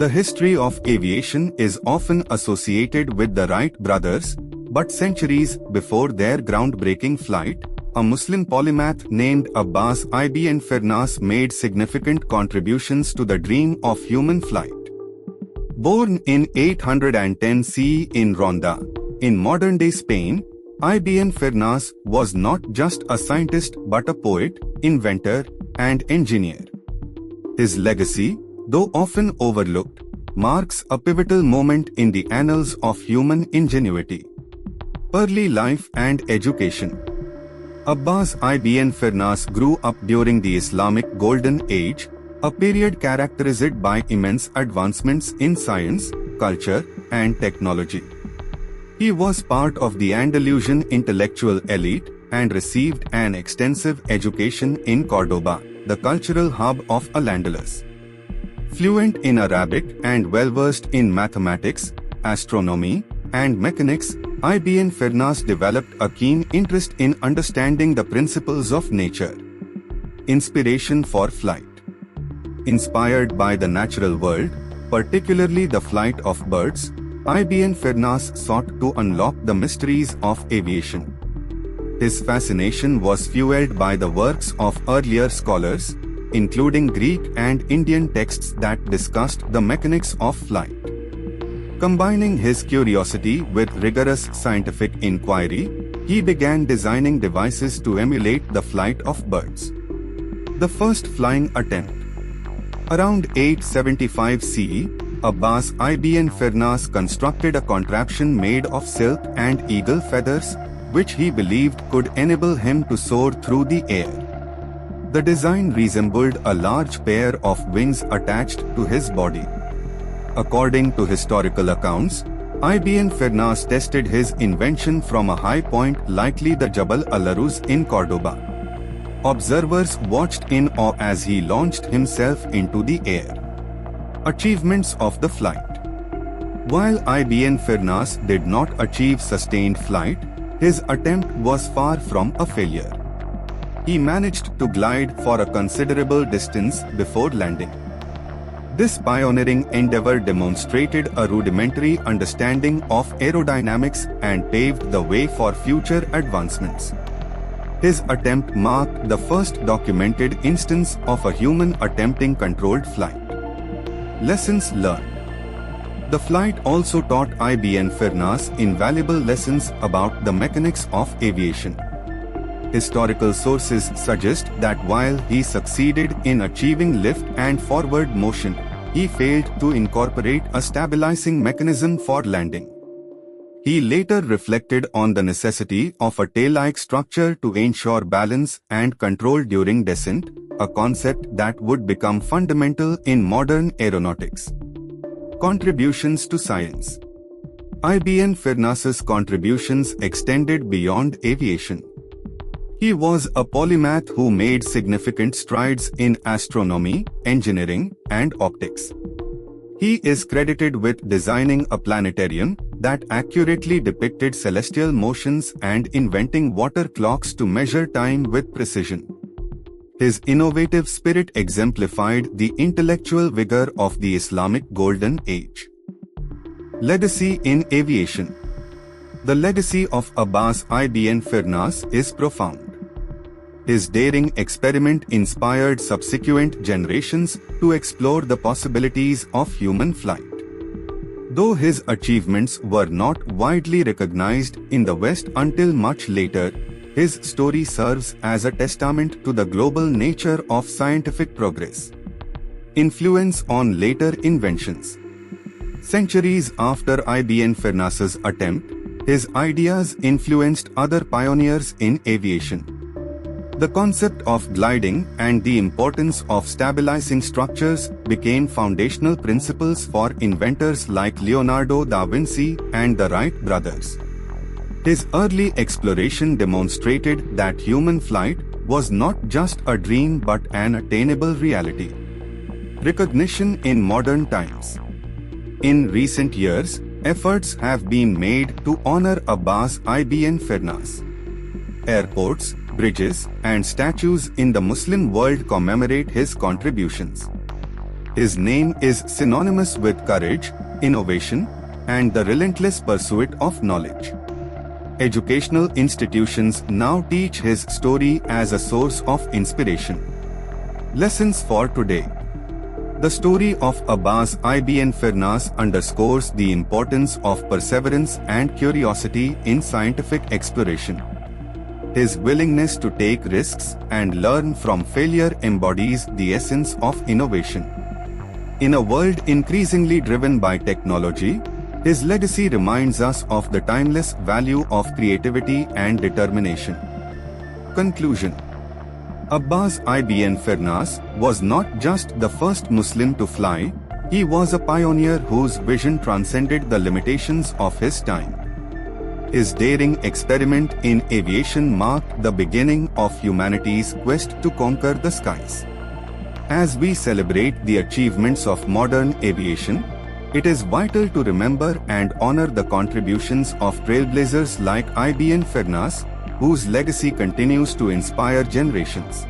The history of aviation is often associated with the Wright brothers, but centuries before their groundbreaking flight, a Muslim polymath named Abbas Ibn Firnas made significant contributions to the dream of human flight. Born in 810 CE in Ronda, in modern-day Spain, Ibn Firnas was not just a scientist but a poet, inventor, and engineer. His legacy, though often overlooked, marks a pivotal moment in the annals of human ingenuity. Early life and education. Abbas Ibn Firnas grew up during the Islamic Golden Age, a period characterized by immense advancements in science, culture, and technology. He was part of the Andalusian intellectual elite and received an extensive education in Cordoba, the cultural hub of Al-Andalus. Fluent in Arabic and well-versed in mathematics, astronomy, and mechanics, Ibn Firnas developed a keen interest in understanding the principles of nature. Inspiration for flight. Inspired by the natural world, particularly the flight of birds, Ibn Firnas sought to unlock the mysteries of aviation. His fascination was fueled by the works of earlier scholars, including Greek and Indian texts that discussed the mechanics of flight. Combining his curiosity with rigorous scientific inquiry, he began designing devices to emulate the flight of birds. The first flying attempt. Around 875 CE, Abbas Ibn Firnas constructed a contraption made of silk and eagle feathers, which he believed could enable him to soar through the air. The design resembled a large pair of wings attached to his body. According to historical accounts, Ibn Firnas tested his invention from a high point, likely the Jabal al-Aruz in Cordoba. Observers watched in awe as he launched himself into the air. Achievements of the flight. While Ibn Firnas did not achieve sustained flight, his attempt was far from a failure. He managed to glide for a considerable distance before landing. This pioneering endeavor demonstrated a rudimentary understanding of aerodynamics and paved the way for future advancements. His attempt marked the first documented instance of a human attempting controlled flight. Lessons learned. The flight also taught Ibn Firnas invaluable lessons about the mechanics of aviation. Historical sources suggest that while he succeeded in achieving lift and forward motion, he failed to incorporate a stabilizing mechanism for landing. He later reflected on the necessity of a tail-like structure to ensure balance and control during descent, a concept that would become fundamental in modern aeronautics. Contributions to science. Ibn Firnas's contributions extended beyond aviation. He was a polymath who made significant strides in astronomy, engineering, and optics. He is credited with designing a planetarium that accurately depicted celestial motions and inventing water clocks to measure time with precision. His innovative spirit exemplified the intellectual vigor of the Islamic Golden Age. Legacy in aviation. The legacy of Abbas Ibn Firnas is profound. His daring experiment inspired subsequent generations to explore the possibilities of human flight. Though his achievements were not widely recognized in the West until much later, his story serves as a testament to the global nature of scientific progress. Influence on later inventions. Centuries after Ibn Firnas's attempt, his ideas influenced other pioneers in aviation. The concept of gliding and the importance of stabilizing structures became foundational principles for inventors like Leonardo da Vinci and the Wright brothers. His early exploration demonstrated that human flight was not just a dream but an attainable reality. Recognition in modern times. In recent years, efforts have been made to honor Abbas Ibn Firnas. Airports, bridges, and statues in the Muslim world commemorate his contributions. His name is synonymous with courage, innovation, and the relentless pursuit of knowledge. Educational institutions now teach his story as a source of inspiration. Lessons for today. The story of Abbas Ibn Firnas underscores the importance of perseverance and curiosity in scientific exploration. His willingness to take risks and learn from failure embodies the essence of innovation. In a world increasingly driven by technology, his legacy reminds us of the timeless value of creativity and determination. Conclusion. Abbas Ibn Firnas was not just the first Muslim to fly, he was a pioneer whose vision transcended the limitations of his time. His daring experiment in aviation marked the beginning of humanity's quest to conquer the skies. As we celebrate the achievements of modern aviation, it is vital to remember and honor the contributions of trailblazers like Ibn Firnas, whose legacy continues to inspire generations.